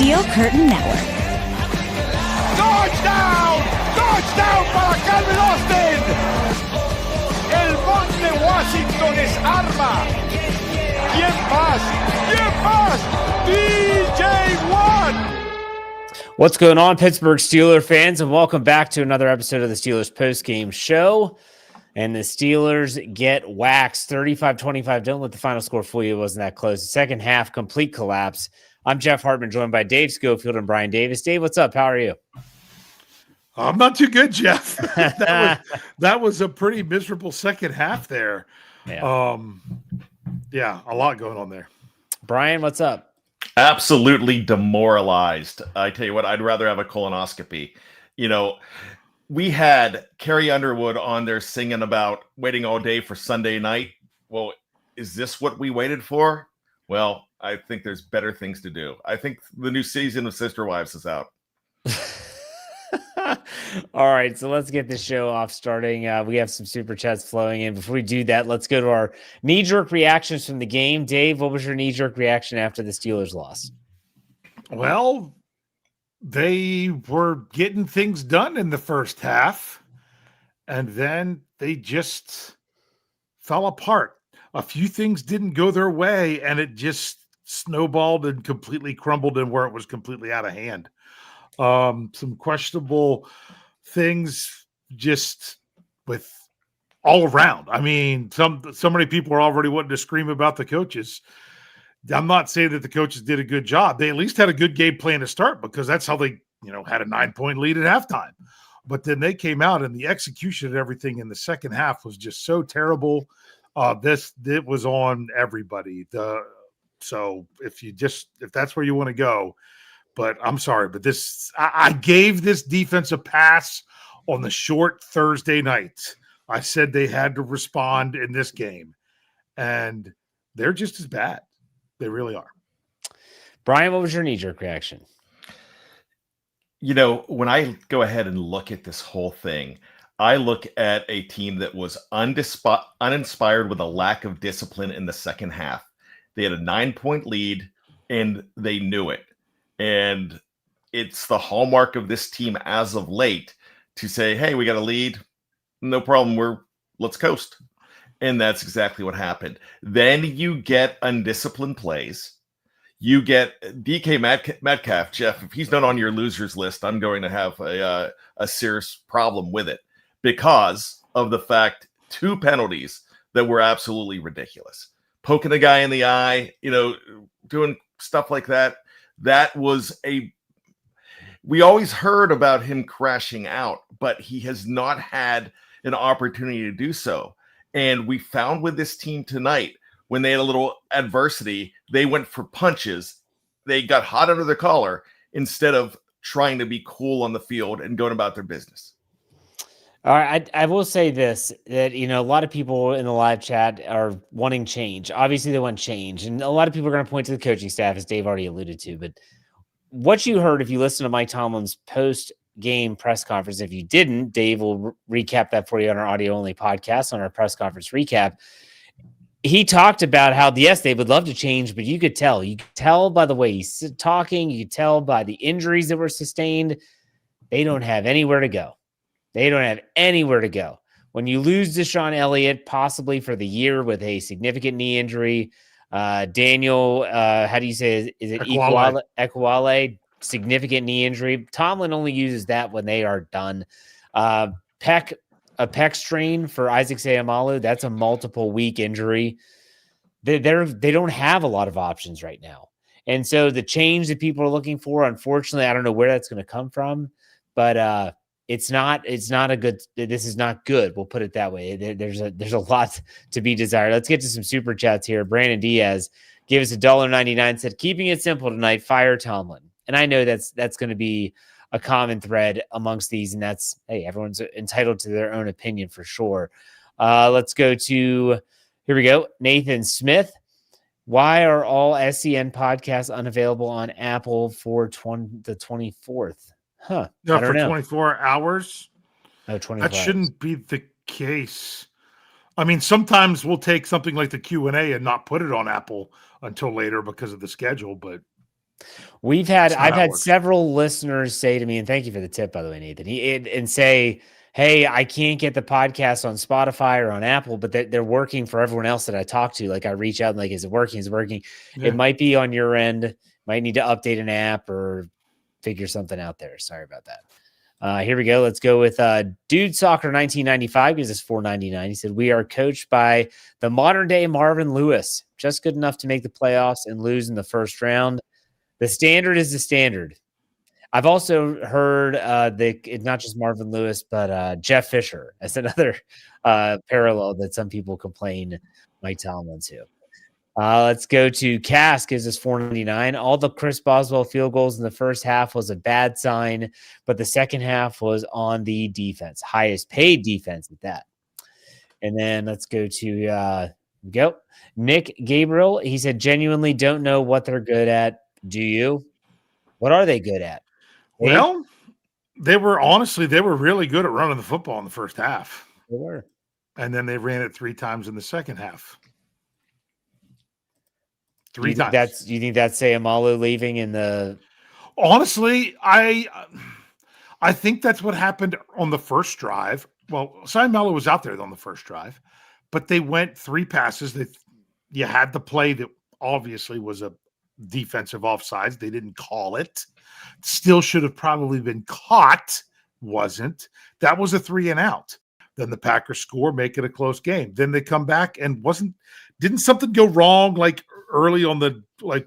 Steel Curtain Network. Touchdown! Touchdown para Calvin Austin! El Monte Washington es arma. ¿Quién más? ¿Quién más? DJ Watt! What's going on, Pittsburgh Steelers fans, and welcome back to another episode of the Steelers Post-Game Show. And the Steelers get waxed 35-25. Don't let the final score fool you. It wasn't that close. The second half, complete collapse. I'm Jeff Hartman, joined by Dave Schofield and Bryan Davis. Dave, what's up? How are you? I'm not too good, Jeff. that was a pretty miserable second half there. Yeah. A lot going on there. Bryan, what's up? Absolutely demoralized. I tell you what, I'd rather have a colonoscopy. You know, we had Carrie Underwood on there singing about waiting all day for Sunday night. Well, is this what we waited for? Well, I think there's better things to do. I think the new season of Sister Wives is out. All right, so let's get this show off starting. We have some super chats flowing in. Before we do that, let's go to our knee-jerk reactions from the game. Dave, what was your knee-jerk reaction after the Steelers loss? Well, they were getting things done in the first half, and then they just fell apart. A few things didn't go their way, and it just snowballed and completely crumbled in where it was completely out of hand. Some questionable things just with all around. I mean, so many people are already wanting to scream about the coaches. I'm not saying that the coaches did a good job. They at least had a good game plan to start, because that's how they, had a 9-point lead at halftime. But then they came out, and the execution of everything in the second half was just so terrible. It was on everybody. So if that's where you want to go. But I'm sorry, but I gave this defense a pass on the short Thursday night. I said they had to respond in this game, and they're just as bad. They really are. Bryan, what was your knee-jerk reaction? When I go ahead and look at this whole thing, I look at a team that was uninspired with a lack of discipline in the second half. They had a 9-point lead, and they knew it. And it's the hallmark of this team as of late to say, hey, we got a lead. No problem. Let's coast. And that's exactly what happened. Then you get undisciplined plays. You get DK Metcalf. Jeff, if he's not on your losers list, I'm going to have a serious problem with it, because of the fact 2 penalties that were absolutely ridiculous. Poking a guy in the eye, doing stuff like that. That was we always heard about him crashing out, but he has not had an opportunity to do so. And we found with this team tonight, when they had a little adversity, they went for punches. They got hot under their collar instead of trying to be cool on the field and going about their business. All right, I will say this, that, a lot of people in the live chat are wanting change. Obviously, they want change. And a lot of people are going to point to the coaching staff, as Dave already alluded to. But what you heard, if you listen to Mike Tomlin's post-game press conference, if you didn't, Dave will recap that for you on our audio-only podcast, on our press conference recap. He talked about how, yes, they would love to change, but you could tell. You could tell by the way he's talking. You could tell by the injuries that were sustained. They don't have anywhere to go. They don't have anywhere to go. When you lose Deshaun Elliott, possibly for the year with a significant knee injury, Daniel, how do you say, is it Equale? Significant knee injury. Tomlin only uses that when they are done. A pec strain for Isaac Seumalo, that's a multiple week injury. They don't have a lot of options right now. And so the change that people are looking for, unfortunately, I don't know where that's going to come from, but this is not good. We'll put it that way. There's a lot to be desired. Let's get to some super chats here. Brandon Diaz gave us $1.99, said, keeping it simple tonight, fire Tomlin. And I know that's going to be a common thread amongst these, and that's, hey, everyone's entitled to their own opinion for sure. Let's go to, here we go, Nathan Smith. Why are all SCN podcasts unavailable on Apple for the 24th? Huh. No, for 24 hours. Oh, 24 That shouldn't be the case. I mean, sometimes we'll take something like the Q&A and not put it on Apple until later because of the schedule, but I've That's not how it had works. several listeners say to me, and thank you for the tip, by the way, Nathan, and say, hey, I can't get the podcast on Spotify or on Apple, but they're working for everyone else that I talk to. Like I reach out and like, is it working? Is it working? Yeah. It might be on your end. Might need to update an app or figure something out there. Sorry about that. Here we go. Let's go with Dude Soccer 1995. Gives us $4.99. He said, we are coached by the modern day Marvin Lewis, just good enough to make the playoffs and lose in the first round. The standard is the standard. I've also heard it's not just Marvin Lewis, but Jeff Fisher as another parallel that some people complain Mike Tomlin to. Let's go to Cass, gives us $4.99. All the Chris Boswell field goals in the first half was a bad sign, but the second half was on the defense, highest paid defense at that. And then let's go to Nick Gabriel. He said, genuinely don't know what they're good at. Do you? What are they good at? Well, they were really good at running the football in the first half. They were. And then they ran it 3 times in the second half. Do you think that's Sayamalu leaving in the? Honestly, I think that's what happened on the first drive. Well, Sayamalu was out there on the first drive, but they went 3 passes. You had the play that obviously was a defensive offsides. They didn't call it. Still should have probably been caught. Wasn't. That was a 3 and out. Then the Packers score, make it a close game. Then they come back and didn't something go wrong like early on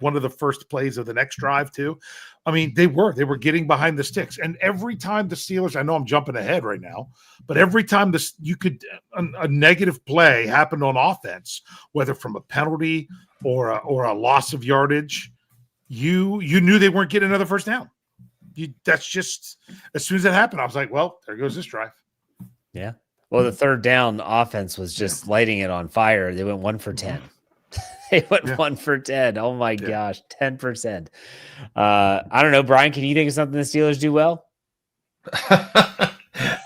one of the first plays of the next drive too? I mean, they were getting behind the sticks. And every time the Steelers, I know I'm jumping ahead right now, but every time a negative play happened on offense, whether from a penalty or a loss of yardage, you knew they weren't getting another first down. That's just, as soon as it happened, I was like, well, there goes this drive. Yeah. Well, the third down offense was just lighting it on fire. They went 1 for 10. They went 1 for 10. Oh my gosh, 10%. I don't know, Brian. Can you think of something the Steelers do well?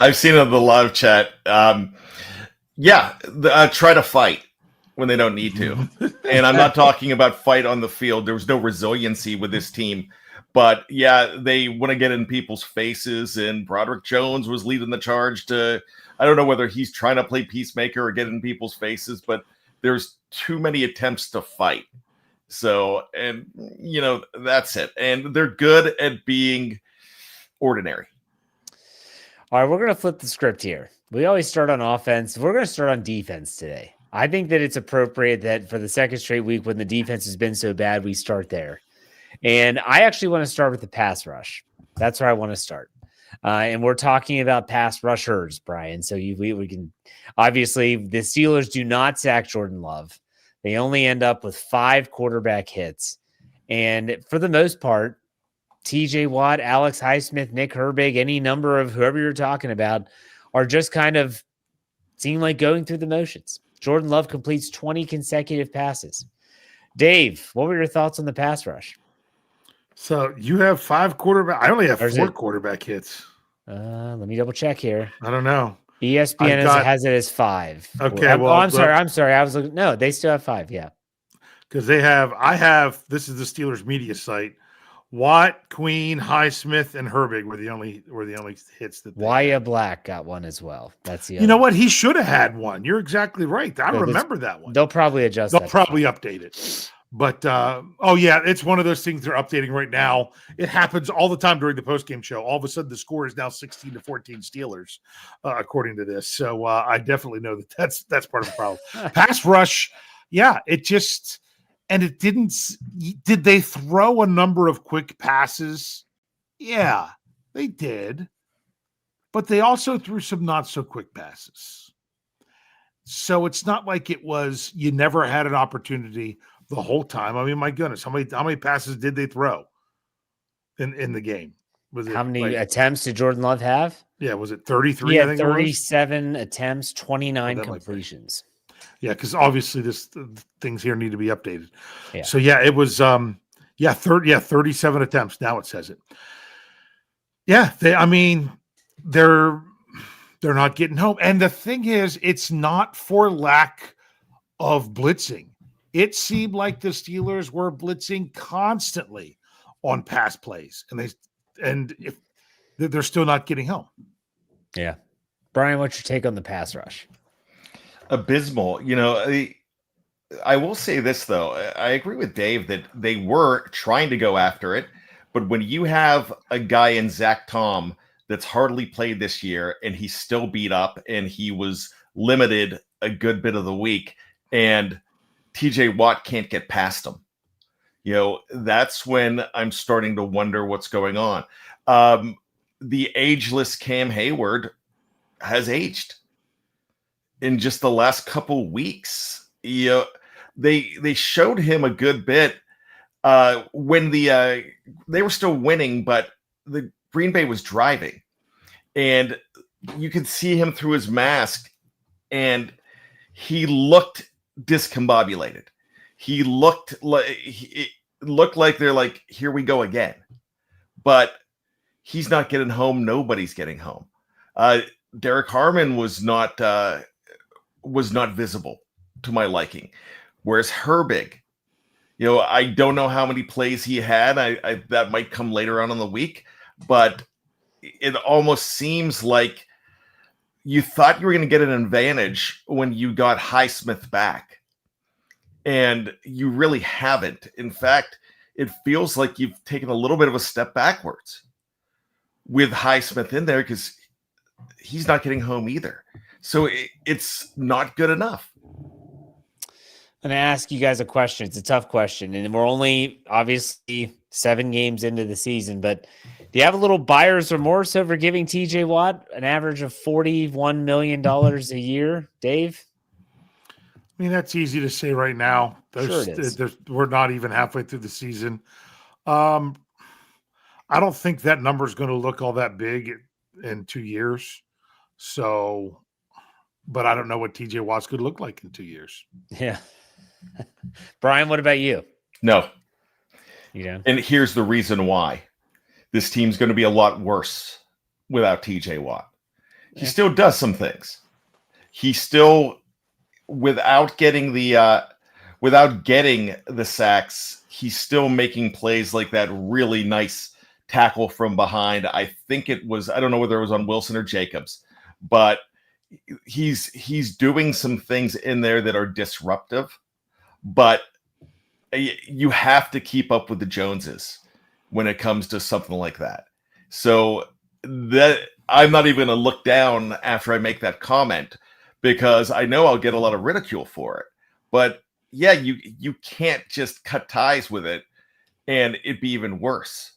I've seen it in the live chat. Try to fight when they don't need to. And I'm not talking about fight on the field. There was no resiliency with this team. But yeah, they want to get in people's faces, and Broderick Jones was leading the charge to, I don't know whether he's trying to play peacemaker or get in people's faces, but there's too many attempts to fight. So, and that's it. And they're good at being ordinary. All right, we're going to flip the script here. We always start on offense. We're going to start on defense today. I think that it's appropriate that for the second straight week when the defense has been so bad, we start there. And I actually want to start with the pass rush. That's where I want to start. And we're talking about pass rushers, Brian. So we can obviously the Steelers do not sack Jordan Love. They only end up with 5 quarterback hits. And for the most part, TJ Watt, Alex Highsmith, Nick Herbig, any number of whoever you're talking about are just kind of seem like going through the motions. Jordan Love completes 20 consecutive passes. Dave, what were your thoughts on the pass rush? So you have 5 quarterback. I only have 4 quarterback hits. Let me double check here. I don't know. ESPN has it as 5. Okay. I'm sorry. I was looking. No, they still have 5. Yeah. Because this is the Steelers media site. Watt, Queen, Highsmith, and Herbig were the only hits that Wyatt Black got one as well. That's the You know what? He should have had one. You're exactly right. I remember that one. They'll probably adjust. They'll probably update it. But it's one of those things they're updating right now. It happens all the time during the post-game show. All of a sudden, the score is now 16-14 Steelers, according to this. So I definitely know that's part of the problem. Pass rush, it just and it didn't. Did they throw a number of quick passes? Yeah, they did, but they also threw some not so quick passes. So it's not like it was you never had an opportunity the whole time. I mean, my goodness, how many passes did they throw in the game? How many attempts did Jordan Love have? Yeah, was it 33? Yeah, 37 attempts, 29 completions. Yeah, because obviously things here need to be updated. Yeah. So it was 37 attempts. Now it says it. Yeah, they're not getting home. And the thing is, it's not for lack of blitzing. It seemed like the Steelers were blitzing constantly on pass plays, and if they're still not getting home. Yeah. Brian, what's your take on the pass rush? Abysmal. I will say this, though. I agree with Dave that they were trying to go after it, but when you have a guy in Zach Tom that's hardly played this year and he's still beat up and he was limited a good bit of the week and TJ Watt can't get past him, that's when I'm starting to wonder what's going on. The ageless Cam Hayward has aged in just the last couple weeks. They showed him a good bit when they were still winning, but the Green Bay was driving, and you could see him through his mask, and he looked discombobulated. He looked like they're like, here we go again, but he's not getting home. Nobody's getting home. Derek Harmon was not visible to my liking. Whereas Herbig, I don't know how many plays he had. I that might come later on in the week, but it almost seems like you thought you were going to get an advantage when you got Highsmith back, and you really haven't. In fact, it feels like you've taken a little bit of a step backwards with Highsmith in there because he's not getting home either. So it's not good enough. I'm going to ask you guys a question. It's a tough question, and we're only obviously 7 games into the season, but do you have a little buyer's remorse over giving TJ Watt an average of $41 million a year, Dave? I mean, that's easy to say right now. Sure it is. We're not even halfway through the season. I don't think that number is going to look all that big in 2 years. So, but I don't know what TJ Watt's going to look like in 2 years. Yeah. Brian, what about you? No. Yeah. And here's the reason why. This team's going to be a lot worse without TJ Watt. He still does some things. He still, without getting the sacks, he's still making plays like that really nice tackle from behind. I think it was, I don't know whether it was on Wilson or Jacobs, but he's doing some things in there that are disruptive, but you have to keep up with the Joneses when it comes to something like that. So that I'm not even going to look down after I make that comment, because I know I'll get a lot of ridicule for it. But yeah, you can't just cut ties with it and it'd be even worse.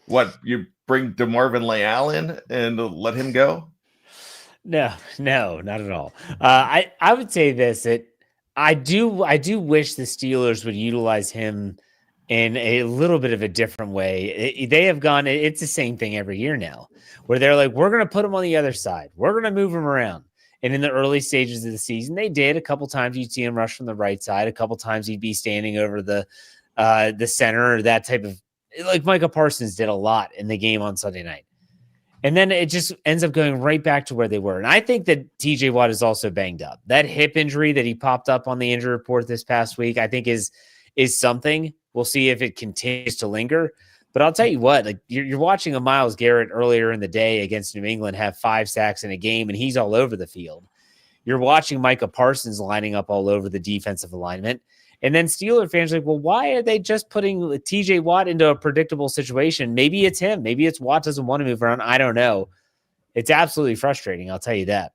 What, you bring DeMarvin Leal in and let him go? No, not at all. I would say this, that I do wish the Steelers would utilize him in a little bit of a different way. They have gone, it's the same thing every year now, where they're like, we're going to put him on the other side. We're going to move him around. And in the early stages of the season, they did. A couple times you'd see him rush from the right side. A couple times he'd be standing over the center, or that type of, like Micah Parsons did a lot in the game on Sunday night. And then it just ends up going right back to where they were. And I think that TJ Watt is also banged up. That hip injury that he popped up on the injury report this past week, I think is something. We'll see if it continues to linger. But I'll tell you what, like you're watching a Myles Garrett earlier in the day against New England have 5 sacks in a game, and he's all over the field. You're watching Micah Parsons lining up all over the defensive alignment. And then Steeler fans are like, well, why are they just putting TJ Watt into a predictable situation? Maybe it's him. Maybe it's Watt doesn't want to move around. I don't know. It's absolutely frustrating. I'll tell you that.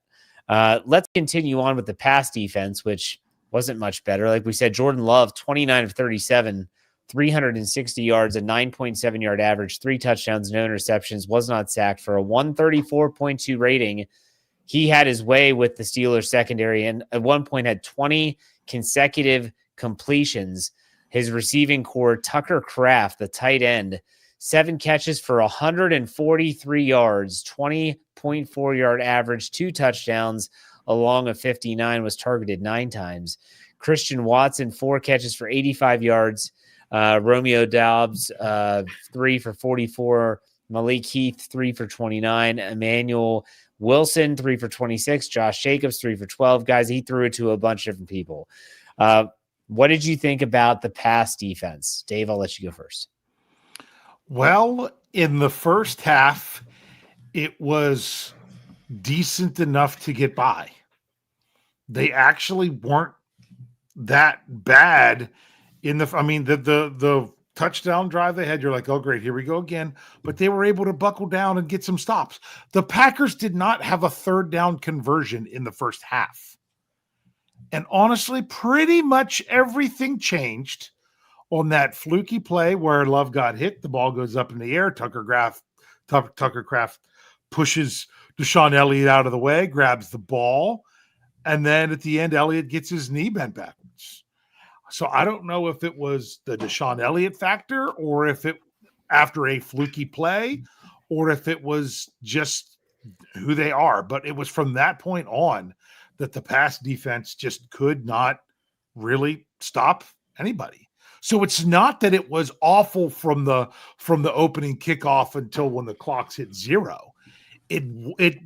Let's continue on with the pass defense, which wasn't much better. Like we said, Jordan Love, 29 of 37, 360 yards, a 9.7 yard average, 3 touchdowns, no interceptions, was not sacked for a 134.2 rating. He had his way with the Steelers secondary, and at one point had 20 consecutive completions. His receiving core, Tucker Kraft, the tight end, 7 catches for 143 yards, 20.4 yard average, 2 touchdowns, along a 59, was targeted 9 times. Christian Watson, 4 catches for 85 yards. Romeo Doubs, 3 for 44. Malik Heath, 3 for 29. Emmanuel Wilson, 3 for 26. Josh Jacobs, 3 for 12. Guys, he threw it to a bunch of different people. What did you think about the pass defense? Dave, I'll let you go first. Well, in the first half, it was decent enough to get by. They actually weren't that bad the touchdown drive they had. You're like, oh, great, here we go again. But they were able to buckle down and get some stops. The Packers did not have a third down conversion in the first half. And honestly, pretty much everything changed on that fluky play where Love got hit. The ball goes up in the air. Tucker Kraft pushes Deshaun Elliott out of the way, grabs the ball. And then at the end, Elliott gets his knee bent backwards. So I don't know if it was the Deshaun Elliott factor or if it after a fluky play or if it was just who they are. But it was from that point on that the pass defense just could not really stop anybody. So it's not that it was awful from the opening kickoff until when the clocks hit zero. It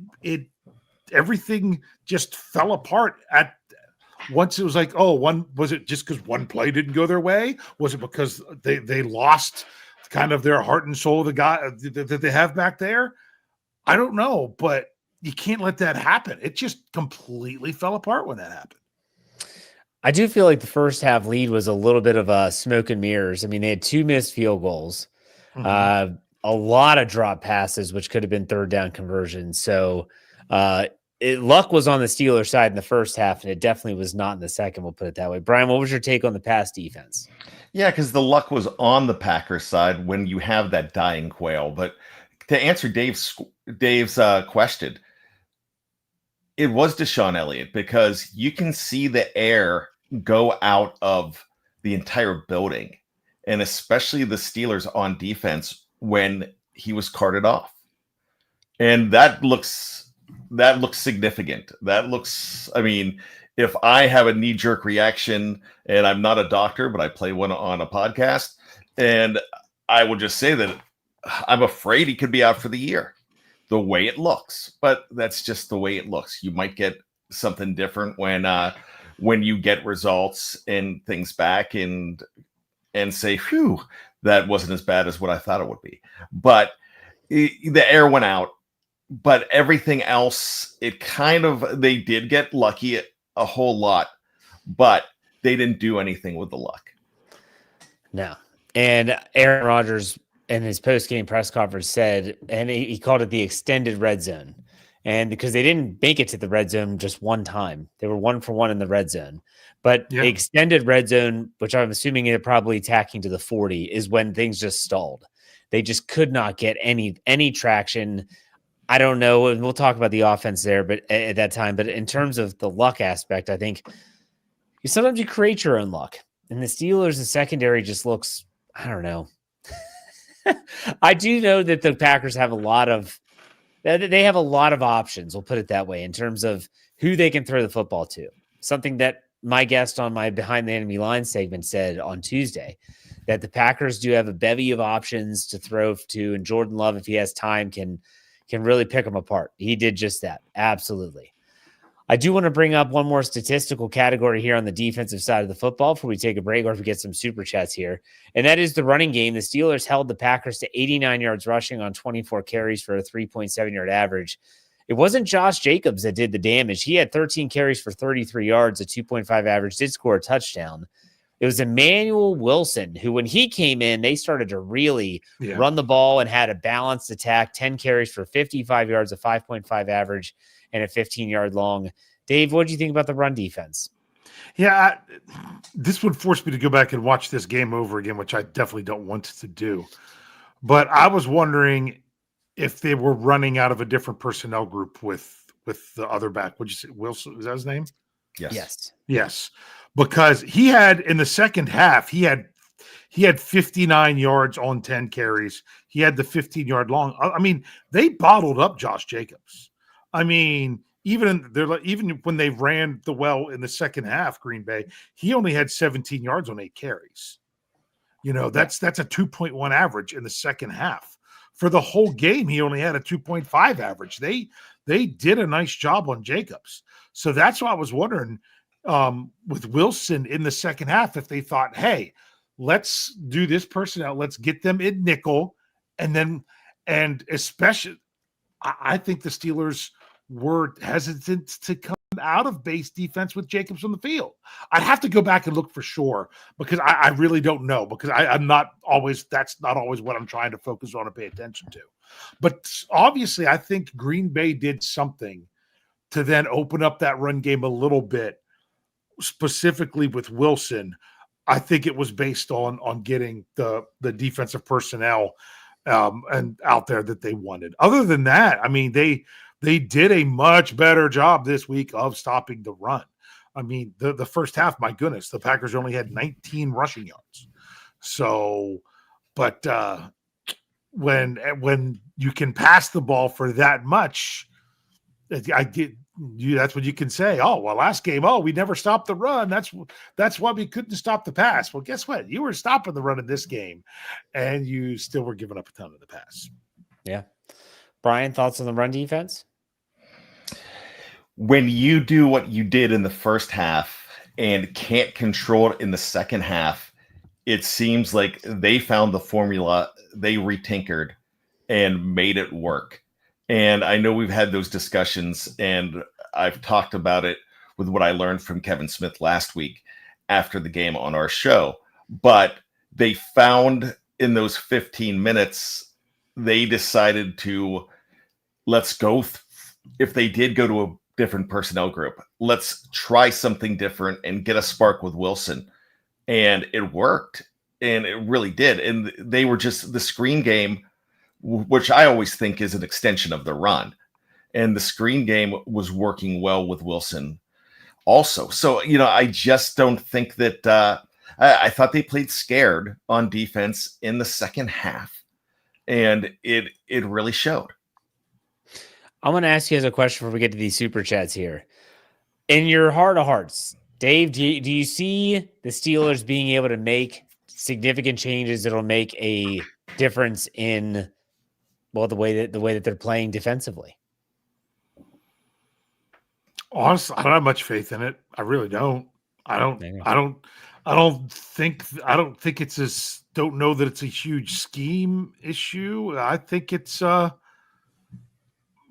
everything just fell apart at once. It was like, was it just because one play didn't go their way? Was it because they lost kind of their heart and soul of the guy that they have back there? I don't know, but you can't let that happen. It just completely fell apart when that happened. I do feel like the first half lead was a little bit of a smoke and mirrors. I mean, they had 2 missed field goals, a lot of drop passes, which could have been third down conversions. So luck was on the Steelers side in the first half, and it definitely was not in the second. We'll put it that way. Brian, what was your take on the pass defense? Yeah, because the luck was on the Packers side when you have that dying quail. But to answer Dave's question, it was Deshaun Elliott, because you can see the air go out of the entire building, and especially the Steelers on defense when he was carted off. And that looks significant. I mean, if I have a knee-jerk reaction, and I'm not a doctor, but I play one on a podcast, and I will just say that I'm afraid he could be out for the year. The way it looks, but that's just the way it looks. You might get something different when you get results and things back and say, "Phew, that wasn't as bad as what I thought it would be." But the air went out. But everything else, they did get lucky a whole lot, but they didn't do anything with the luck. No, and Aaron Rodgers in his post-game press conference said, and he called it the extended red zone. And because they didn't make it to the red zone just one time, they were 1 for 1 in the red zone. But the extended red zone, which I'm assuming they're probably attacking to the 40, is when things just stalled. They just could not get any traction. I don't know, and we'll talk about the offense there, but at that time. But in terms of the luck aspect, I think sometimes you create your own luck. And the Steelers, the secondary just looks, I don't know. I do know that the Packers have a lot of options. We'll put it that way in terms of who they can throw the football to. Something that my guest on my Behind the Enemy Line segment said on Tuesday, that the Packers do have a bevy of options to throw to, and Jordan Love, if he has time, can really pick them apart. He did just that. Absolutely. I do want to bring up one more statistical category here on the defensive side of the football before we take a break, or if we get some super chats here. And that is the running game. The Steelers held the Packers to 89 yards rushing on 24 carries for a 3.7-yard average. It wasn't Josh Jacobs that did the damage. He had 13 carries for 33 yards, a 2.5 average, did score a touchdown. It was Emmanuel Wilson, who when he came in, they started to really run the ball and had a balanced attack, 10 carries for 55 yards, a 5.5 average, and a 15-yard long. Dave, what do you think about the run defense? Yeah, this would force me to go back and watch this game over again, which I definitely don't want to do. But I was wondering if they were running out of a different personnel group with the other back. Would you say Wilson? Is that his name? Yes. Because he had in the second half, he had 59 yards on 10 carries. He had the 15-yard long. I mean, they bottled up Josh Jacobs. I mean, even when they ran the well in the second half, Green Bay, he only had 17 yards on 8 carries. That's a 2.1 average in the second half. For the whole game, he only had a 2.5 average. They did a nice job on Jacobs. So that's why I was wondering with Wilson in the second half if they thought, hey, let's do this personnel. Let's get them in nickel And especially, I think the Steelers were hesitant to come out of base defense with Jacobs on the field. I'd have to go back and look for sure, because I really don't know, because that's not always what I'm trying to focus on and pay attention to. But obviously, I think Green Bay did something to then open up that run game a little bit, specifically with Wilson. I think it was based on getting the defensive personnel and out there that they wanted. Other than that, I mean, they did a much better job this week of stopping the run. I mean, the first half, my goodness, the Packers only had 19 rushing yards. So, but when you can pass the ball for that much, that's what you can say. Oh, well, last game, we never stopped the run. That's why we couldn't stop the pass. Well, guess what? You were stopping the run in this game, and you still were giving up a ton of the pass. Yeah. Brian, thoughts on the run defense? When you do what you did in the first half and can't control it in the second half, it seems like they found the formula, they retinkered and made it work. And I know we've had those discussions, and I've talked about it with what I learned from Kevin Smith last week after the game on our show. But they found in those 15 minutes, they decided to, let's go. If they did go to a different personnel group, let's try something different and get a spark with Wilson. And it worked. And it really did. And they were just the screen game, which I always think is an extension of the run. And the screen game was working well with Wilson also. So, I just don't think that I thought they played scared on defense in the second half. And it really showed. I'm going to ask you guys a question before we get to these super chats here. In your heart of hearts, Dave, do you see the Steelers being able to make significant changes that'll make a difference in, well, the way that they're playing defensively? Honestly, I don't have much faith in it. I really don't. I don't think it's don't know that it's a huge scheme issue. I think it's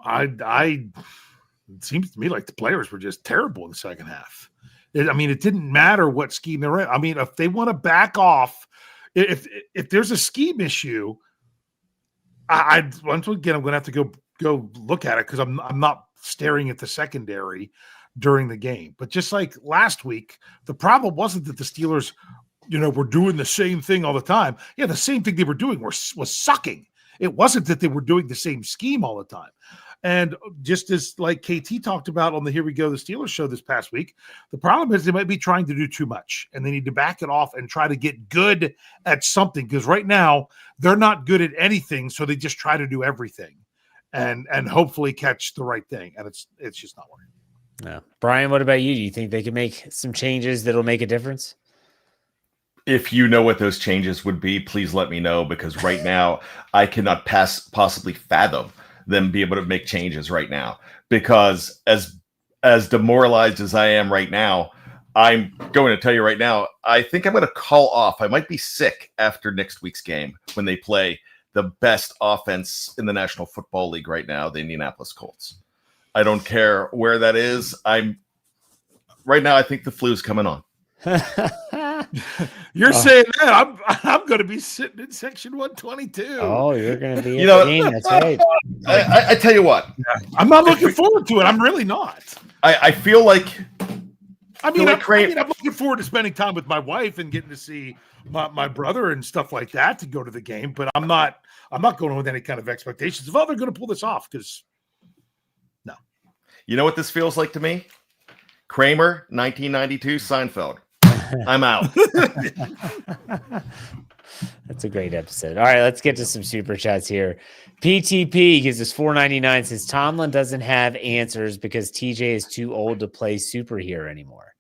it seems to me like the players were just terrible in the second half. It didn't matter what scheme they're in. I mean, if they want to back off, if there's a scheme issue, once again, I'm going to have to go look at it, because I'm not staring at the secondary during the game. But just like last week, the problem wasn't that the Steelers, were doing the same thing all the time. Yeah, the same thing they were doing was sucking. It wasn't that they were doing the same scheme all the time. And just as like KT talked about on the Here We Go, the Steelers show this past week, the problem is they might be trying to do too much, and they need to back it off and try to get good at something, because right now they're not good at anything. So they just try to do everything and hopefully catch the right thing. And it's just not working. No. Brian, what about you? Do you think they can make some changes that'll make a difference? If you know what those changes would be, please let me know, because right now I cannot possibly fathom them be able to make changes right now, because as demoralized as I am right now, I'm going to tell you right now, I think I'm going to call off. I might be sick after next week's game when they play the best offense in the National Football League right now, the Indianapolis Colts. I don't care where that is. Right now, I think the flu's coming on. You're saying that I'm going to be sitting in section 122. Oh, you're going to be in the game. That's right. I tell you what, I'm not looking forward to it. I'm really not. I feel like I'm looking forward to spending time with my wife and getting to see my brother and stuff like that to go to the game. But I'm not going with any kind of expectations of, they're going to pull this off, because no. You know what this feels like to me? Kramer, 1992, Seinfeld. I'm out. That's a great episode. All right, let's get to some super chats here. PTP gives us $4.99, says Tomlin doesn't have answers because TJ is too old to play superhero anymore.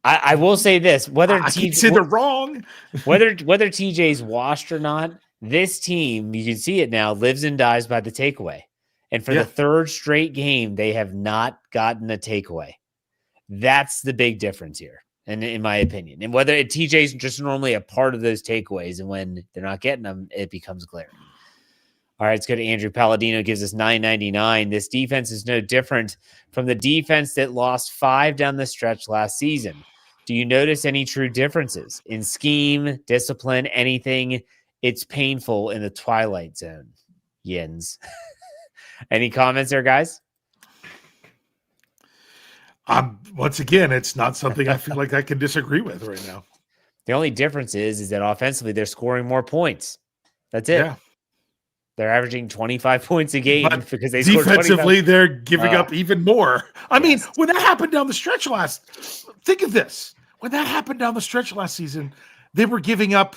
I will say this: whether they're wrong, whether TJ's washed or not, this team, you can see it now, lives and dies by the takeaway. And for the third straight game, they have not gotten a takeaway. That's the big difference here. and in my opinion, and whether TJ's just normally a part of those takeaways, and when they're not getting them, it becomes glaring. All right, let's go to Andrew Palladino. Gives us $9.99. This defense is no different from the defense that lost 5 down the stretch last season. Do you notice any true differences in scheme, discipline, anything? It's painful in the twilight zone. Yins. Any comments there, guys? Once again, it's not something I feel like I can disagree with right now. The only difference is that offensively they're scoring more points. That's it. Yeah. They're averaging 25 points a game because they defensively they're giving up even more. I mean, when that happened down the stretch think of this. When that happened down the stretch last season, they were giving up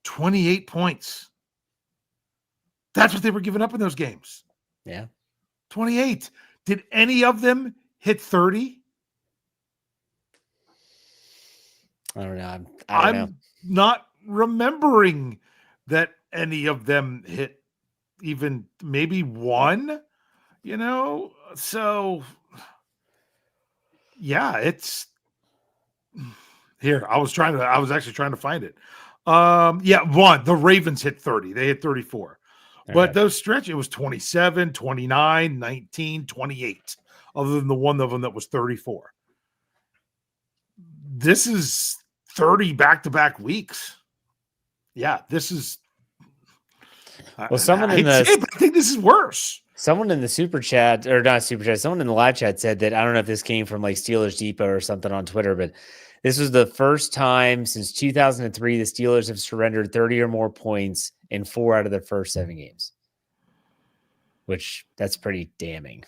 28 points. That's what they were giving up in those games. Yeah. 28. Did any of them hit 30? I don't know. I'm not remembering that any of them hit even maybe one, so yeah, it's here. I was actually trying to find it. One, the Ravens hit 30. They hit 34. But those stretch, it was 27, 29, 19, 28, other than the one of them that was 34. This is 30 back-to-back weeks. Yeah, this is well, someone in the I think this is worse. Someone in the super chat, or not super chat, someone in the live chat said that, I don't know if this came from like Steelers Depot or something on Twitter, but this was the first time since 2003 the Steelers have surrendered 30 or more points in 4 out of their first 7 games, which that's pretty damning.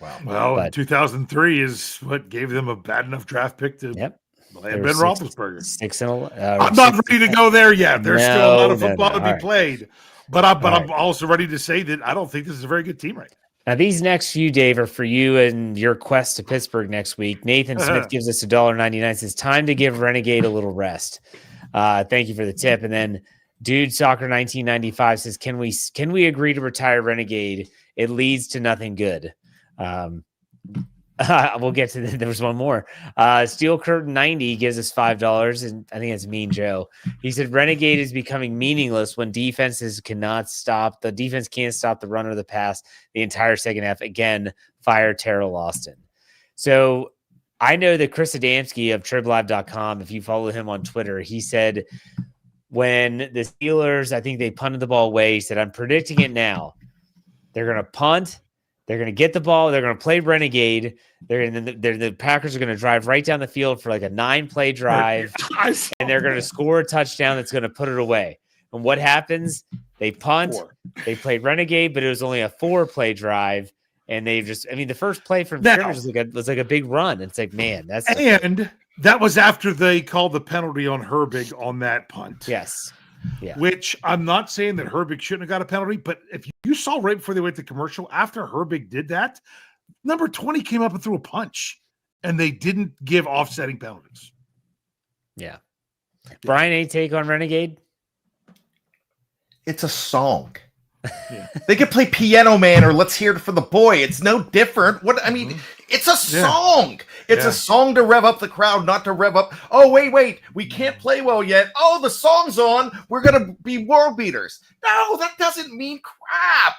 Wow. Well, 2003 is what gave them a bad enough draft pick to land Ben Roethlisberger. 6-11. I'm not ready to go there yet. There's still a lot of football to be played. But I'm also ready to say that I don't think this is a very good team right now. Now, these next few, Dave, are for you and your quest to Pittsburgh next week. Nathan Smith gives us $1.99. Says, time to give Renegade a little rest. Thank you for the tip. And then Dude Soccer 1995 says, can we agree to retire Renegade? It leads to nothing good. We'll get to there was one more. Steel Curtain 90 gives us $5, and I think it's Mean Joe. He said Renegade is becoming meaningless when the defense can't stop the run or the pass the entire second half. Again, fire Terrell Austin. So I know that Chris Adamski of TribLive.com, if you follow him on Twitter, he said when the Steelers, I think they punted the ball away, he said, I'm predicting it now. They're going to punt. They're going to get the ball. They're going to play Renegade. The Packers are going to drive right down the field for like a 9-play drive, and they're going to score a touchdown that's going to put it away. And what happens? They punt. They played Renegade, but it was only a 4-play drive, and the first play from scrimmage was like a big run. It's like, man, that was after they called the penalty on Herbig on that punt. Yes. Yeah. Which I'm not saying that Herbig shouldn't have got a penalty, but if you saw right before they went to commercial, after Herbig did that, number 20 came up and threw a punch, and they didn't give offsetting penalties. Yeah. Brian, any take on Renegade? It's a song. Yeah. They could play Piano Man or Let's Hear It for the Boy. It's no different. It's a song. It's a song to rev up the crowd, not to rev up. Oh, wait. We can't play well yet. Oh, the song's on. We're going to be world beaters. No, that doesn't mean crap.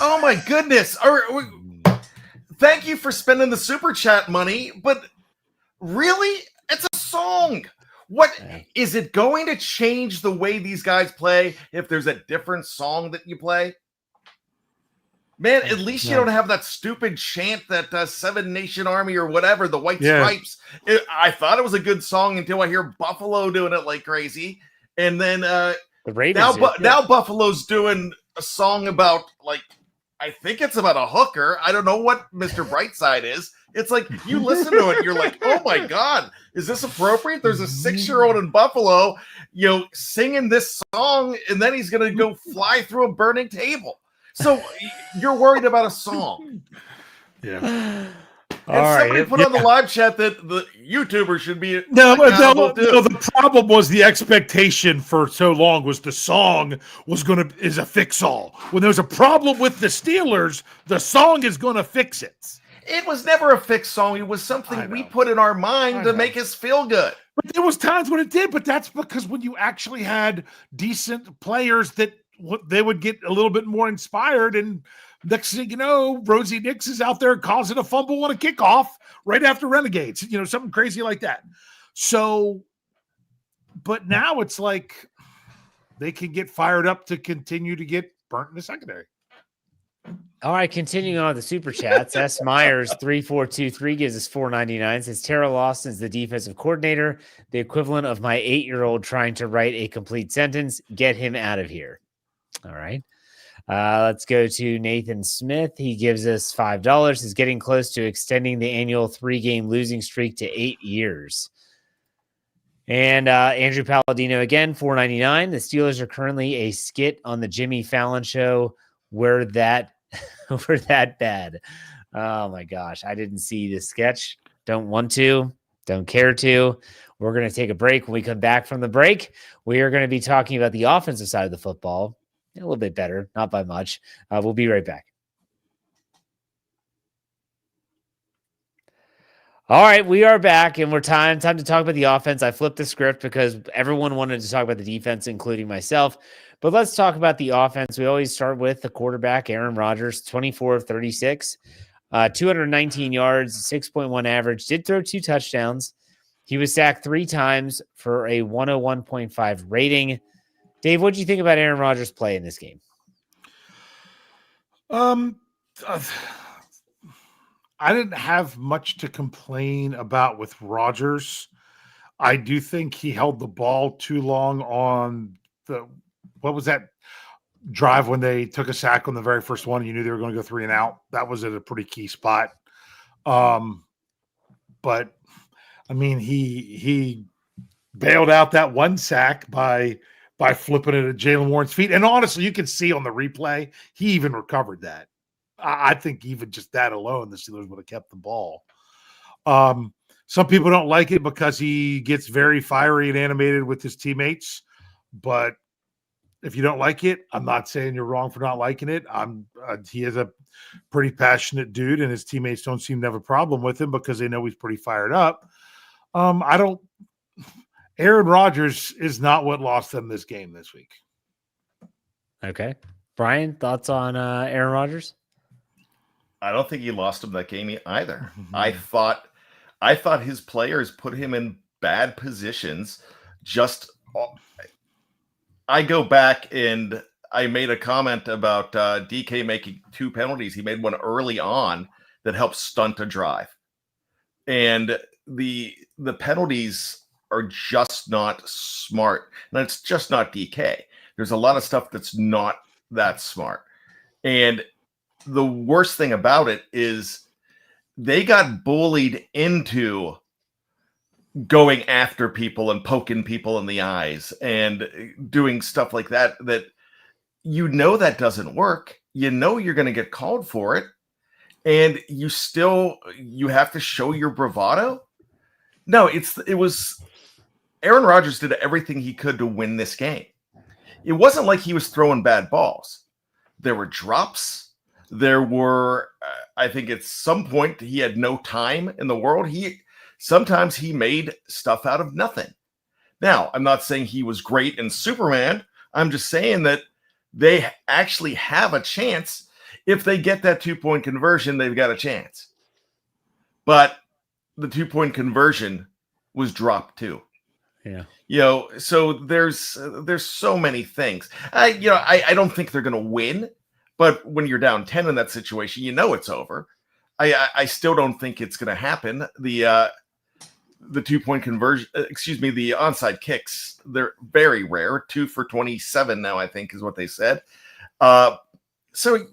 Oh, my goodness. Thank you for spending the super chat money, but really? It's a song. What is it going to change the way these guys play if there's a different song that you play? Man, at least you don't have that stupid chant that Seven Nation Army or whatever, the White Stripes. I thought it was a good song until I hear Buffalo doing it like crazy. And then the Ravens now Buffalo's doing a song about, like, I think it's about a hooker. I don't know what Mr. Brightside is. It's like you listen to it, you're like, oh my God, is this appropriate? There's a 6-year-old in Buffalo, singing this song, and then he's gonna go fly through a burning table. So you're worried about a song. Yeah. And somebody put on the live chat that the YouTuber should be no. The problem was the expectation for so long was the song is a fix all. When there's a problem with the Steelers, the song is gonna fix it. It was never a fixed song. It was something we put in our mind to make us feel good. But there was times when it did, but that's because when you actually had decent players that they would get a little bit more inspired, and next thing you know, Rosie Nix is out there causing a fumble on a kickoff right after Renegades, something crazy like that. So, but now it's like they can get fired up to continue to get burnt in the secondary. All right, continuing on with the super chats. S. Myers 3423 gives us $4.99. Says Terrell Austin's the defensive coordinator, the equivalent of my 8-year-old trying to write a complete sentence. Get him out of here. All right. Let's go to Nathan Smith. He gives us $5. He's getting close to extending the annual 3-game losing streak to 8 years. And Andrew Palladino again, $4.99. The Steelers are currently a skit on the Jimmy Fallon show. We're that bad. Oh my gosh. I didn't see the sketch. Don't want to, don't care to. We're going to take a break. When we come back from the break, we are going to be talking about the offensive side of the football. A little bit better, not by much. We'll be right back. All right, we are back, and we're time to talk about the offense. I flipped the script because everyone wanted to talk about the defense, including myself. But let's talk about the offense. We always start with the quarterback, Aaron Rodgers, 24 of 36, 219 yards, 6.1 average, did throw 2 touchdowns. He was sacked 3 times for a 101.5 rating. Dave, what do you think about Aaron Rodgers' play in this game? I didn't have much to complain about with Rodgers. I do think he held the ball too long on what was that drive when they took a sack on the very first one and you knew they were going to go 3 and out. That was at a pretty key spot. But I mean, he bailed out that one sack by flipping it at Jalen Warren's feet. And honestly, you can see on the replay, he even recovered that. I think even just that alone, the Steelers would have kept the ball. Some people don't like it because he gets very fiery and animated with his teammates. But if you don't like it, I'm not saying you're wrong for not liking it. He is a pretty passionate dude, and his teammates don't seem to have a problem with him because they know he's pretty fired up. Aaron Rodgers is not what lost them this game this week. Okay. Brian, thoughts on Aaron Rodgers? I don't think he lost him that game either. Mm-hmm. I thought his players put him in bad positions. I go back and I made a comment about DK making 2 penalties. He made one early on that helped stunt a drive. And the penalties are just not smart. And it's just not DK. There's a lot of stuff that's not that smart. And the worst thing about it is they got bullied into going after people and poking people in the eyes and doing stuff like that that that doesn't work. You're going to get called for it. And you have to show your bravado. No, it was Aaron Rodgers did everything he could to win this game. It wasn't like he was throwing bad balls. There were drops. There were, I think at some point he had no time in the world. Sometimes he made stuff out of nothing. Now, I'm not saying he was great in Superman. I'm just saying that they actually have a chance. If they get that 2-point conversion, they've got a chance. But the 2-point conversion was dropped too. Yeah. So there's so many things. I don't think they're going to win, but when you're down 10 in that situation, it's over. I still don't think it's going to happen. The 2-point conversion, the onside kicks, they're very rare. 2 for 27 now, I think is what they said. So,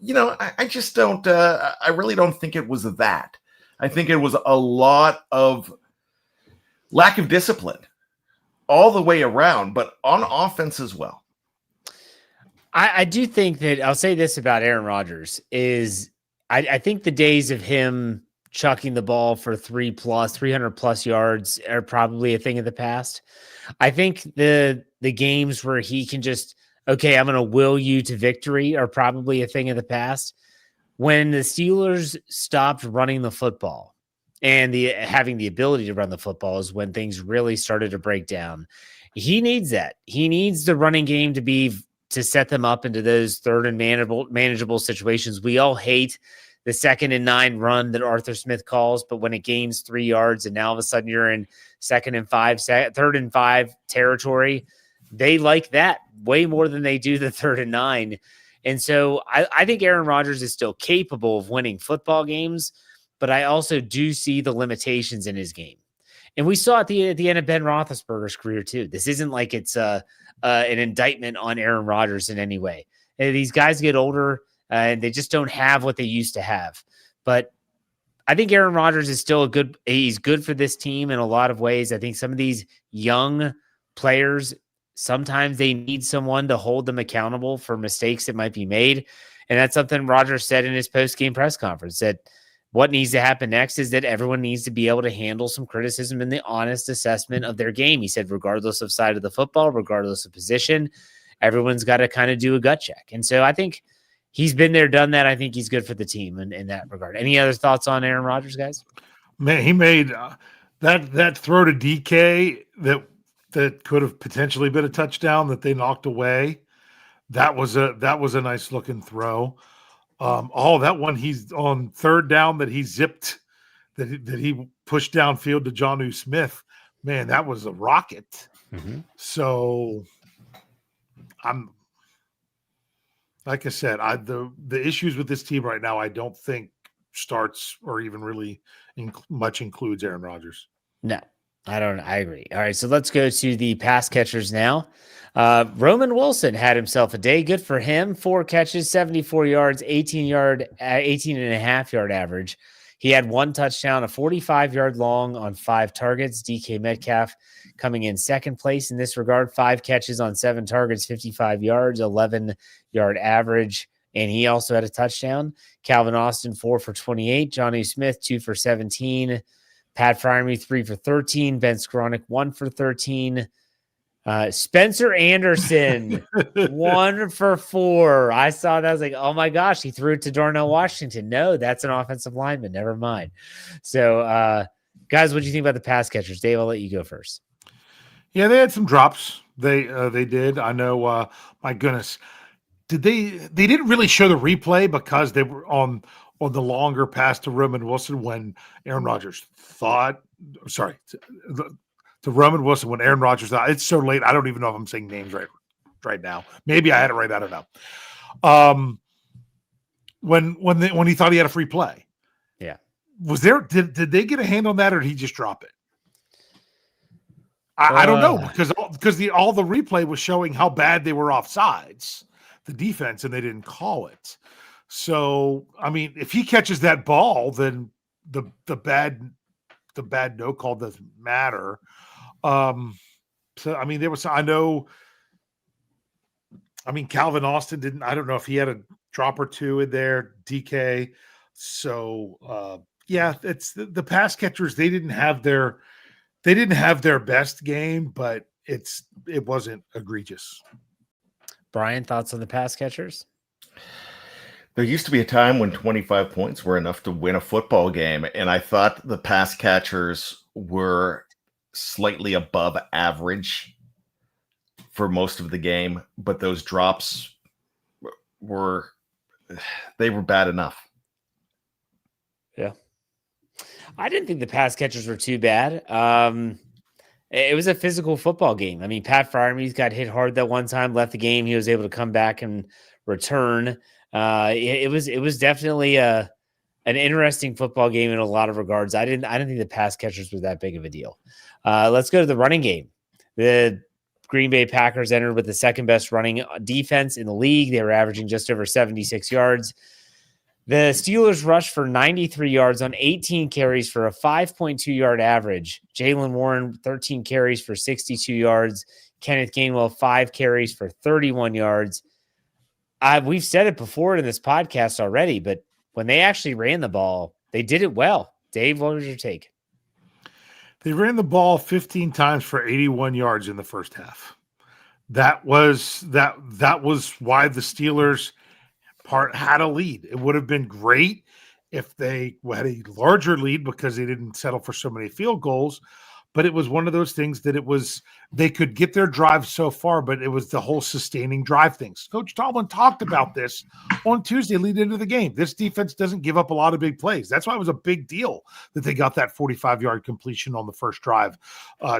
I just don't, I really don't think it was that. I think it was a lot of lack of discipline all the way around, but on offense as well. I do think that I'll say this about Aaron Rodgers is I think the days of him chucking the ball for 300 plus yards are probably a thing of the past. I think the games where he can just, okay, I'm going to will you to victory are probably a thing of the past. when the Steelers stopped running the football and having the ability to run the football is when things really started to break down. He needs that. He needs the running game to set them up into those third and manageable situations. We all hate the 2nd and 9 run that Arthur Smith calls, but when it gains 3 yards and now all of a sudden you're in 2nd and 5, 3rd and 5 territory, they like that way more than they do the 3rd and 9. And so I think Aaron Rodgers is still capable of winning football games, but I also do see the limitations in his game. And we saw at the end of Ben Roethlisberger's career too. This isn't like it's an indictment on Aaron Rodgers in any way. And these guys get older and they just don't have what they used to have. But I think Aaron Rodgers is still he's good for this team in a lot of ways. I think some of these young players, sometimes they need someone to hold them accountable for mistakes that might be made. And that's something Rodgers said in his post-game press conference, that what needs to happen next is that everyone needs to be able to handle some criticism in the honest assessment of their game. He said, regardless of side of the football, regardless of position, everyone's got to kind of do a gut check. And so I think he's been there, done that. I think he's good for the team in that regard. Any other thoughts on Aaron Rodgers, guys? Man, he made that throw to DK that could have potentially been a touchdown that they knocked away. That was a nice looking throw. That one he's on 3rd down that he zipped, that he pushed downfield to Jonnu Smith. Man, that was a rocket. Mm-hmm. So I'm, like I said, the issues with this team right now, I don't think starts or even really much includes Aaron Rodgers. No, I don't. I agree. All right, so let's go to the pass catchers now. Roman Wilson had himself a day. Good for him. 4 catches, 74 yards, 18 and a half yard average. He had 1 touchdown, a 45-yard long on 5 targets. DK Metcalf coming in 2nd place in this regard. 5 catches on 7 targets, 55 yards, 11-yard average. And he also had a touchdown. Calvin Austin, 4 for 28. Jonnu Smith, 2 for 17. Pat Freiermuth, 3 for 13. Ben Skowronek, 1 for 13. Spencer Anderson, 1 for 4. I saw that. I was like, oh my gosh, he threw it to Darnell Washington. No, that's an offensive lineman. Never mind. So, guys, what do you think about the pass catchers? Dave, I'll let you go first. Yeah, they had some drops. They did. I know. My goodness, they didn't really show the replay because they were on the longer pass to Roman Wilson when Aaron Rodgers thought. Sorry. To Roman Wilson when Aaron Rodgers thought. It's so late. I don't even know if I'm saying names right now. Maybe I had it right. I don't know. When he thought he had a free play. Yeah. Was there? Did they get a hand on that, or did he just drop it? I don't know because all the replay was showing how bad they were offsides, the defense, and they didn't call it. So I mean, if he catches that ball, then the bad no call doesn't matter. So I mean, there was, I know, I mean, Calvin Austin didn't, I don't know if he had a drop or 2 in there, DK. So, yeah, it's the pass catchers. They didn't have their best game, but it wasn't egregious. Brian, thoughts on the pass catchers? There used to be a time when 25 points were enough to win a football game, and I thought the pass catchers were slightly above average for most of the game, but those drops were bad enough. Yeah. I didn't think the pass catchers were too bad. It was a physical football game. I mean, Pat Freiermuth got hit hard that one time, left the game. He was able to come back and return. It was definitely an interesting football game in a lot of regards. I didn't think the pass catchers were that big of a deal. Let's go to the running game. The Green Bay Packers entered with the second best running defense in the league. They were averaging just over 76 yards. The Steelers rushed for 93 yards on 18 carries for a 5.2 yard average. Jaylen Warren, 13 carries for 62 yards. Kenneth Gainwell, 5 carries for 31 yards. We've said it before in this podcast already, but when they actually ran the ball, they did it well. Dave, what was your take? They ran the ball 15 times for 81 yards in the first half. That was why the Steelers part had a lead. It would have been great if they had a larger lead because they didn't settle for so many field goals. But it was one of those things that they could get their drive so far, but it was the whole sustaining drive things. Coach Tomlin talked about this on Tuesday leading into the game. This defense doesn't give up a lot of big plays. That's why it was a big deal that they got that 45-yard completion on the first drive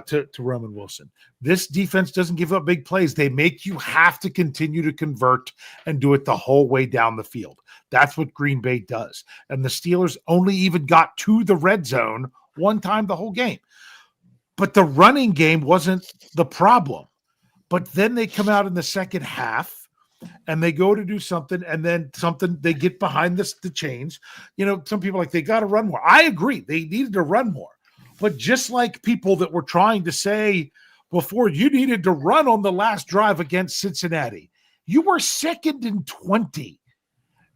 to Roman Wilson. This defense doesn't give up big plays. They make you have to continue to convert and do it the whole way down the field. That's what Green Bay does. And the Steelers only even got to the red zone one time the whole game. But the running game wasn't the problem. But then they come out in the second half and they go to do something, and then they get behind the chains. Some people they got to run more. I agree. They needed to run more. But just like people that were trying to say before, you needed to run on the last drive against Cincinnati. You were 2nd and 20,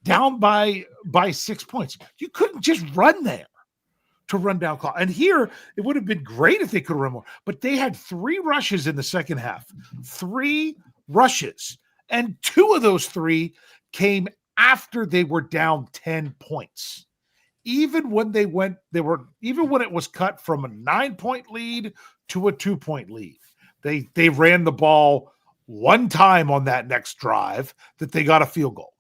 down by 6 points. You couldn't just run there to run down clock. And here, it would have been great if they could run more. But they had 3 rushes in the second half. 3 rushes. And 2 of those 3 came after they were down 10 points. Even when it was cut from a 9-point lead to a 2-point lead. They ran the ball one time on that next drive that they got a field goal.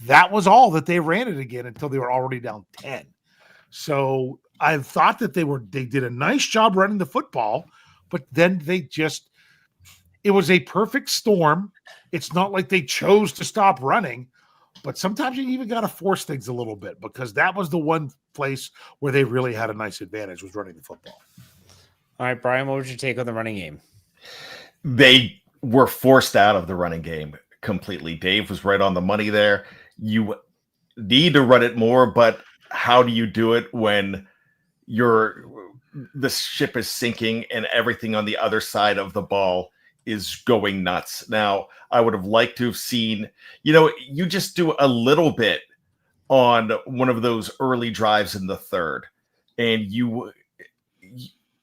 That was all that they ran it again until they were already down 10. So I thought that they did a nice job running the football, but then it was a perfect storm. It's not like they chose to stop running, but sometimes you even got to force things a little bit, because that was the one place where they really had a nice advantage, was running the football. All right, Brian, what would your take on the running game? They were forced out of the running game completely. Dave was right on the money there. You need to run it more, but how do you do it when the ship is sinking and everything on the other side of the ball is going nuts? Now, I would have liked to have seen, you just do a little bit on one of those early drives in the third, and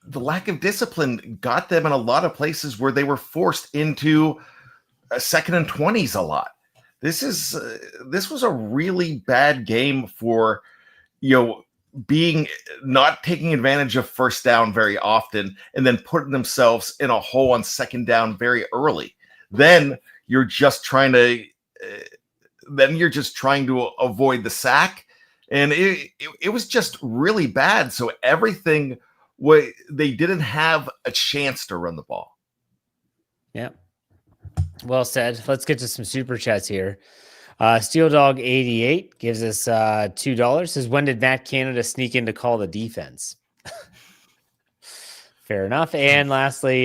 the lack of discipline got them in a lot of places where they were forced into a 2nd and 20s a lot. This was a really bad game for not taking advantage of first down very often, and then putting themselves in a hole on second down very early. Then you're just trying to avoid the sack, and it was just really bad. So they didn't have a chance to run the ball. Yeah, well said. Let's get to some super chats here. Steel Dog 88 gives us $2. Says, when did Matt Canada sneak in to call the defense? Fair enough. And lastly,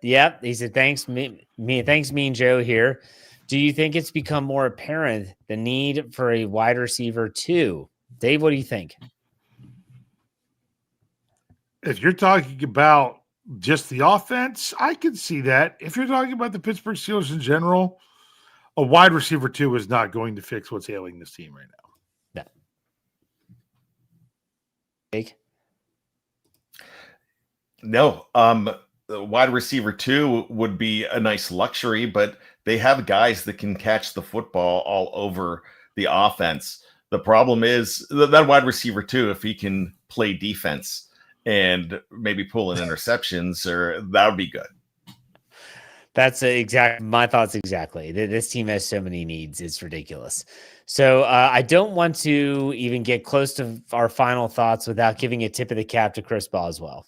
he said, thanks, me and Joe here. Do you think it's become more apparent the need for a wide receiver too? Dave, what do you think? If you're talking about just the offense, I can see that. If you're talking about the Pittsburgh Steelers in general, a wide receiver 2 is not going to fix what's ailing this team right now. No. Jake? No. Wide receiver 2 would be a nice luxury, but they have guys that can catch the football all over the offense. The problem is that wide receiver 2, if he can play defense and maybe pull in interceptions, that would be good. That's my thoughts exactly. This team has so many needs. It's ridiculous. So I don't want to even get close to our final thoughts without giving a tip of the cap to Chris Boswell.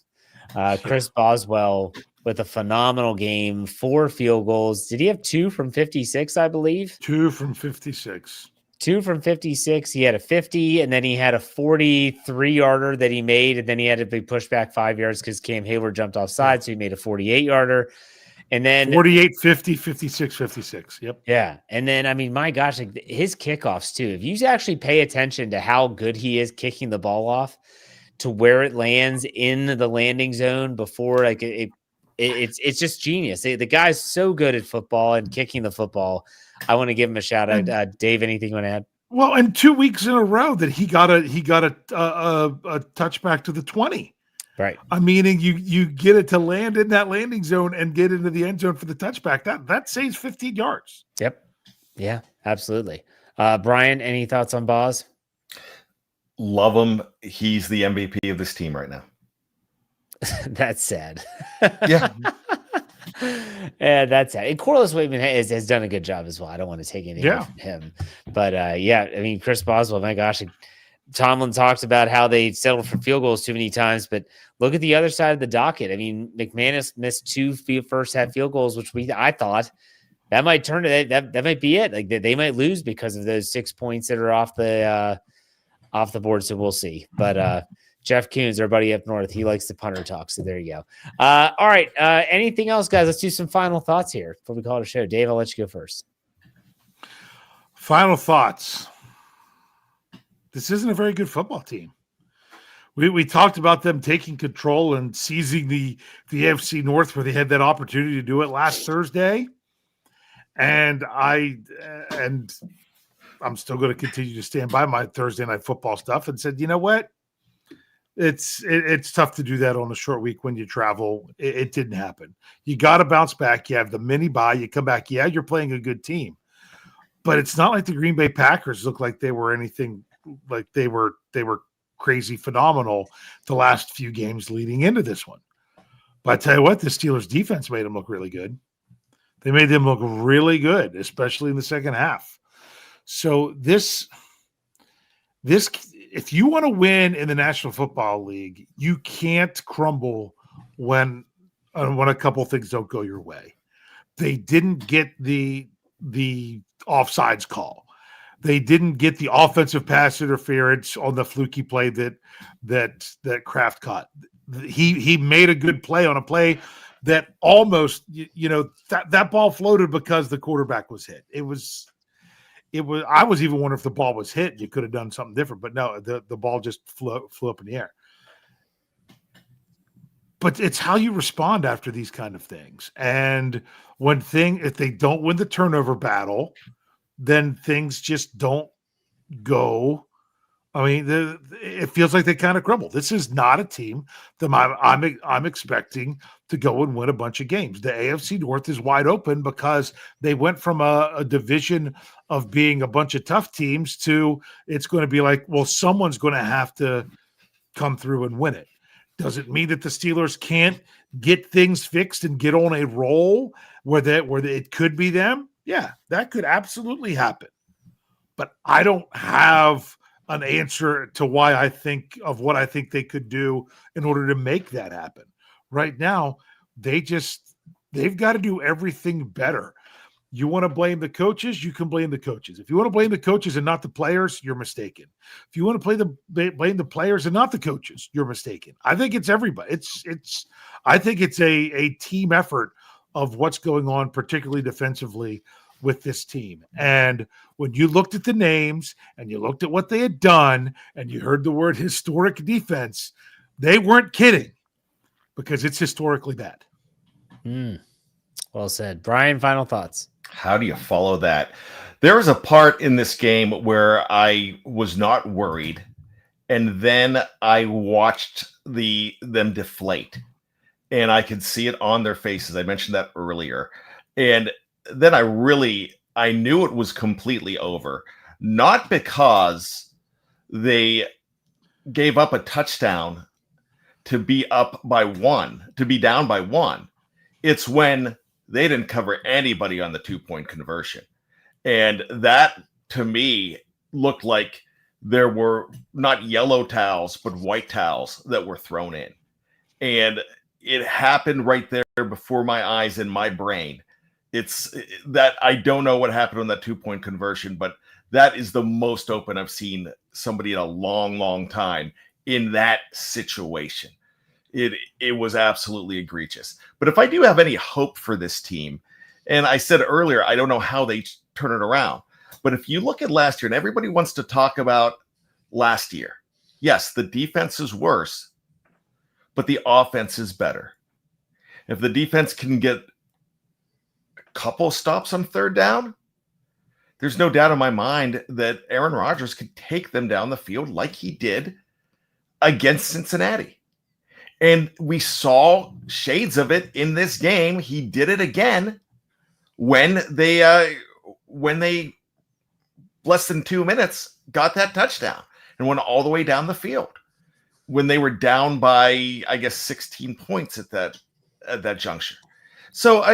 Chris Boswell with a phenomenal game, 4 field goals. Did he have 2 from 56, I believe? 2 from 56. 2 from 56. He had a 50, and then he had a 43-yarder that he made, and then he had to be pushed back 5 yards because Cam Hayward jumped offside, so he made a 48-yarder. And then 48, 50, 56, 56. Yep. Yeah. And then, I mean, my gosh, his kickoffs too. If you actually pay attention to how good he is kicking the ball off to where it lands in the landing zone before, it's just genius. The guy's so good at football and kicking the football. I want to give him a shout out. Dave, anything you want to add? Well, and 2 weeks in a row that he got a touchback to the 20. Right. I mean, you get it to land in that landing zone and get into the end zone for the touchback. That saves 15 yards. Yep. Yeah, Absolutely. Brian, any thoughts on Boz? Love him. He's the MVP of this team right now. That's sad. Yeah. Yeah, that's sad. And Corliss Waitman has done a good job as well. I don't want to take anything away from him. But I mean, Chris Boswell, my gosh, Tomlin talks about how they settled for field goals too many times, but look at the other side of the docket. I mean, McManus missed 2 first half field goals, which I thought that might turn to that might be it. Like they might lose because of those 6 points that are off the board. So we'll see. But Jeff Coons, our buddy up north, he likes the punter talk. So there you go. All right. Anything else, guys? Let's do some final thoughts here before we call it a show. Dave, I'll let you go first. Final thoughts. This isn't a very good football team. We talked about them taking control and seizing the AFC North where they had that opportunity to do it last Thursday. And I'm still going to continue to stand by my Thursday night football stuff and said, you know what? It's tough to do that on a short week when you travel. It didn't happen. You got to bounce back. You have the mini bye. You come back. Yeah, you're playing a good team, but it's not like the Green Bay Packers look like they were anything like they were crazy phenomenal the last few games leading into this one. But I tell you what, the Steelers defense made them look really good. They made them look really good, especially in the second half. So this if you want to win in the National Football League, you can't crumble when a couple of things don't go your way. They didn't get the offsides call. They didn't get the offensive pass interference on the fluky play that Kraft caught. He made a good play on a play that almost, that ball floated because the quarterback was hit. It was. I was even wondering if the ball was hit. You could have done something different, but no, the ball just flew up in the air. But it's how you respond after these kind of things. And if they don't win the turnover battle, then things just don't go. I mean, it feels like they kind of crumble. This is not a team that I'm expecting to go and win a bunch of games. The AFC North is wide open because they went from a division of being a bunch of tough teams to it's going to be like, well, someone's going to have to come through and win it. Does it mean that the Steelers can't get things fixed and get on a roll where it could be them? Yeah, that could absolutely happen. But I don't have an answer to what I think they could do in order to make that happen. Right now, they've got to do everything better. You want to blame the coaches, you can blame the coaches. If you want to blame the coaches and not the players, you're mistaken. If you want to blame the players and not the coaches, you're mistaken. I think it's everybody. I think it's a team effort of what's going on, particularly defensively, with this team. And when you looked at the names and you looked at what they had done and you heard the word historic defense, they weren't kidding because it's historically bad. Well said. Brian, final thoughts. How do you follow that? There was a part in this game where I was not worried, and then I watched them deflate, and I could see it on their faces. I mentioned that earlier. And then I knew it was completely over, not because they gave up a touchdown to be down by one. It's when they didn't cover anybody on the 2-point conversion. And that, to me, looked like there were not yellow towels, but white towels that were thrown in. And it happened right there before my eyes and my brain. It's that I don't know what happened on that 2-point conversion, but that is the most open I've seen somebody in a long, long time in that situation. It was absolutely egregious. But if I do have any hope for this team, and I said earlier, I don't know how they turn it around, but if you look at last year, and everybody wants to talk about last year, yes, the defense is worse, but the offense is better. If the defense can get couple stops on third down, there's no doubt in my mind that Aaron Rodgers could take them down the field like he did against Cincinnati. And we saw shades of it in this game. He did it again when they less than 2 minutes, got that touchdown and went all the way down the field when they were down by, I guess, 16 points at that juncture. So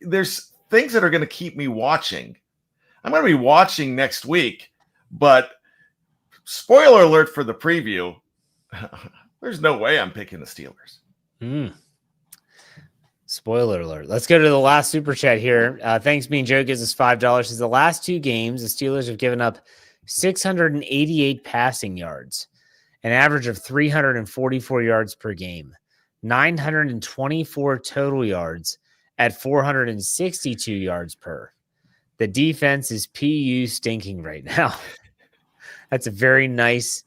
there's things that are going to keep me watching. I'm going to be watching next week, but spoiler alert for the preview, there's no way I'm picking the Steelers. Spoiler alert. Let's go to the last super chat here. Thanks Mean Joe gives us $5. Says the last 2 games, the Steelers have given up 688 passing yards, an average of 344 yards per game, 924 total yards at 462 yards per. The defense is PU stinking right now. That's a very nice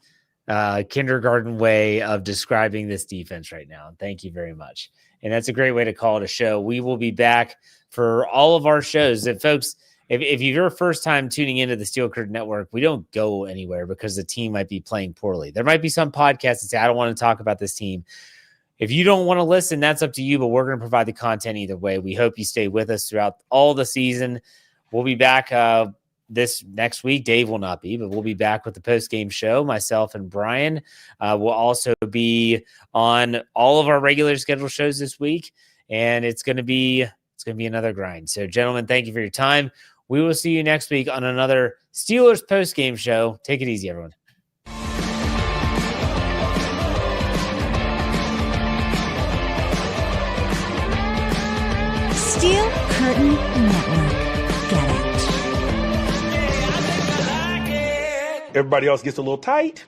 kindergarten way of describing this defense right now. Thank you very much. And that's a great way to call it a show. We will be back for all of our shows. If folks, if you're first time tuning into the Steel Curtain Network, we don't go anywhere because the team might be playing poorly. There might be some podcasts that say, I don't want to talk about this team. If you don't want to listen, that's up to you, but we're going to provide the content either way. We hope you stay with us throughout all the season. We'll be back this next week. Dave will not be, but we'll be back with the post-game show. Myself and Bryan will also be on all of our regular scheduled shows this week, and it's going to be another grind. So, gentlemen, thank you for your time. We will see you next week on another Steelers post-game show. Take it easy, everyone. Steel Curtain Network. Get it. Everybody else gets a little tight.